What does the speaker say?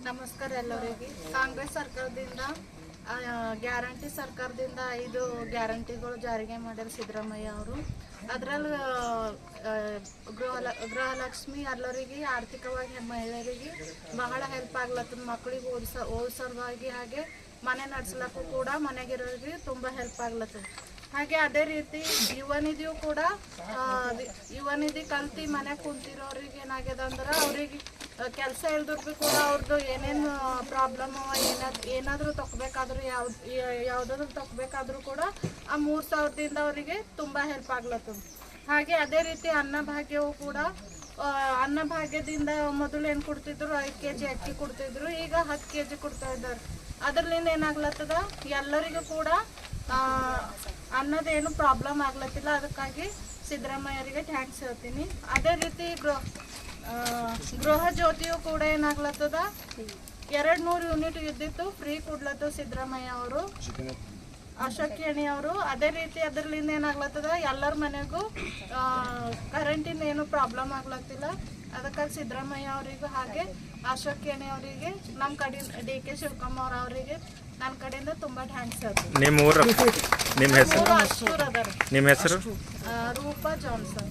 ನಮಸ್ಕಾರ ಎಲ್ಲರಿಗೆ. ಕಾಂಗ್ರೆಸ್ ಸರ್ಕಾರದಿಂದ ಗ್ಯಾರಂಟಿ ಸರ್ಕಾರದಿಂದ 5 ಗ್ಯಾರಂಟಿಗಳು ಜಾರಿಗೆ ಮಾಡ್ಯಾರ ಸಿದ್ದರಾಮಯ್ಯ ಅವರು. ಅದರಲ್ಲಿ ಗೃಹಲಕ್ಷ್ಮಿ ಎಲ್ಲರಿಗೆ ಆರ್ಥಿಕವಾಗಿ ಮಹಿಳೆಯರಿಗೆ ಬಹಳ ಹೆಲ್ಪ್ ಆಗ್ಲತ್ತದ. ಮಕ್ಕಳಿಗೆ ಓದಿಸೋವಾಗಿ ಹಾಗೆ ಮನೆ ನಡೆಸ್ಲಕ್ಕೂ ಕೂಡ ಮನೆಗಿರೋರಿಗೆ ತುಂಬ ಹೆಲ್ಪ್ ಆಗ್ಲತ್ತದ. ಹಾಗೆ ಅದೇ ರೀತಿ ಯುವ ನಿಧಿಯು ಕೂಡ ಯುವ ನಿಧಿ ಕಲ್ತಿ ಮನೆ ಕುಂತಿರೋರಿಗೆ ಏನಾಗ್ಯದ ಅಂದ್ರೆ ಅವ್ರಿಗೆ ಕೆಲಸ ಇಲ್ದ್ರು ಕೂಡ ಅವ್ರದ್ದು ಏನೇನು ಪ್ರಾಬ್ಲಮ್ ಏನಾದರೂ ತಗೋಬೇಕಾದ್ರೂ ಯಾವುದಾದ್ರೂ ತಗೋಬೇಕಾದ್ರೂ ಕೂಡ ಆ 3,000ದಿಂದ ಅವರಿಗೆ ತುಂಬ ಹೆಲ್ಪ್ ಆಗ್ಲತ್ತದ. ಹಾಗೆ ಅದೇ ರೀತಿ ಅನ್ನಭಾಗ್ಯವು ಕೂಡ ಅನ್ನಭಾಗ್ಯದಿಂದ ಮೊದಲು ಏನು ಕೊಡ್ತಿದ್ರು 5 kg ಅಕ್ಕಿ ಕೊಡ್ತಿದ್ರು, ಈಗ 10 kg ಕೊಡ್ತಾ ಇದ್ದಾರೆ. ಅದರಿಂದ ಏನಾಗ್ಲತ್ತದ ಎಲ್ಲರಿಗೂ ಕೂಡ ಅನ್ನೋದೇನು ಪ್ರಾಬ್ಲಮ್ ಆಗ್ಲತ್ತಿಲ್ಲ. ಅದಕ್ಕಾಗಿ ಸಿದ್ದರಾಮಯ್ಯರಿಗೆ ಥ್ಯಾಂಕ್ಸ್ ಹೇಳ್ತೀನಿ. ಅದೇ ರೀತಿ ಗೃಹ ಜ್ಯೋತಿಯು ಕೂಡ ಏನಾಗ್ಲತ್ತದ 200 ಯೂನಿಟ್ ಇದ್ದಿತ್ತು ಫ್ರೀ ಕೊಡ್ಲತ್ತದ ಸಿದ್ದರಾಮಯ್ಯ ಅವರು, ಅಶೋಕ್ ಎಣಿ ಅವರು. ಅದೇ ರೀತಿ ಅದರಿಂದ ಏನಾಗ್ಲತ್ತದ ಎಲ್ಲರ ಮನೆಗೂ ಕರೆಂಟಿನ ಏನು ಪ್ರಾಬ್ಲಮ್ ಆಗ್ಲತ್ತಿಲ್ಲ. ಅದಕ್ಕಾಗಿ ಸಿದ್ದರಾಮಯ್ಯ ಅವರಿಗೂ ಹಾಗೆ ಅಶೋಕ್ ಎಣಿ ಅವರಿಗೆ ನಮ್ಮ ಕಡೆಯಿಂದ DK ಶಿವಕುಮಾರ್ ಅವರಿಗೆ ನನ್ನ ಕಡೆಯಿಂದ ತುಂಬ ಥ್ಯಾಂಕ್ಸ್ ಹೇಳ್ತೀನಿ. ನಿಮ್ಮ ಹೆಸರು? ಅಷ್ಟೂರ್ ಅದಾರ. ನಿಮ್ಮ ಹೆಸರು? ರೂಪಾ ಜಾನ್ಸನ್.